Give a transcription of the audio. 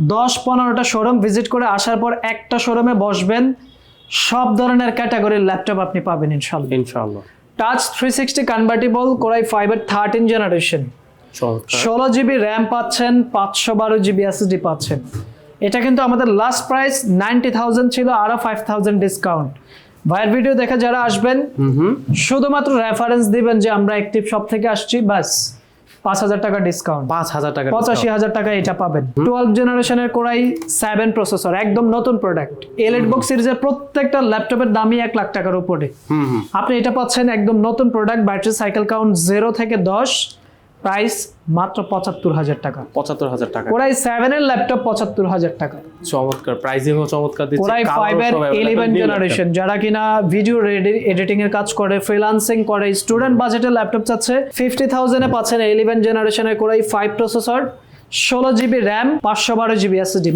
10-15টা showroom visit করে আসার পর একটা শোরুমে বসবেন, সব ধরনের ক্যাটাগরির ল্যাপটপ আপনি পাবেন ইনশাআল্লাহ। ইনশাআল্লাহ। টাচ 360 কনভার্টেবল কোরাই 5 এর 13 জেনারেশন, 16 জিবি র্যাম পাচ্ছেন, 512 জিবি এসএসডি পাচ্ছেন। এটা কিন্তু আমাদের লাস্ট প্রাইস 90,000 ছিল, আরো 5,000 ডিসকাউন্ট। ভাইয়ের ভিডিও দেখে যারা আসবেন শুধুমাত্র রেফারেন্স দিবেন যে আমরা অ্যাক্টিভ শপ থেকে আসছি, বাস 5,000 টাকা ডিসকাউন্ট, 5,000 টাকা, 85,000 টাকা এটা পাবেন। 12 জেনারেশনের কোরাই 7 প্রসেসর, একদম নতুন প্রোডাক্ট। এলিট বুক সিরিজের প্রত্যেকটা ল্যাপটপের দামই 1 লাখ টাকার উপরে। আপনি এটা পাচ্ছেন একদম নতুন প্রোডাক্ট, ব্যাটারি সাইকেল কাউন্ট 0 থেকে 10, প্রাইস মাত্র 75,000 টাকা। 75,000 টাকা কোরাই 7 এর ল্যাপটপ 75,000 টাকা। চমৎকার প্রাইসিংও চমৎকার দিচ্ছে। কোরাই 5 এর 11 জেনারেশন, যারা কিনা ভিডিও এডিটিং এর কাজ করে, ফ্রিল্যান্সিং করে, স্টুডেন্ট বাজেটের ল্যাপটপ চাচ্ছে, 50,000 এ পাচ্ছেন 11 জেনারেশনের core i 5 processor, 16 GB RAM, 512 GB SSD.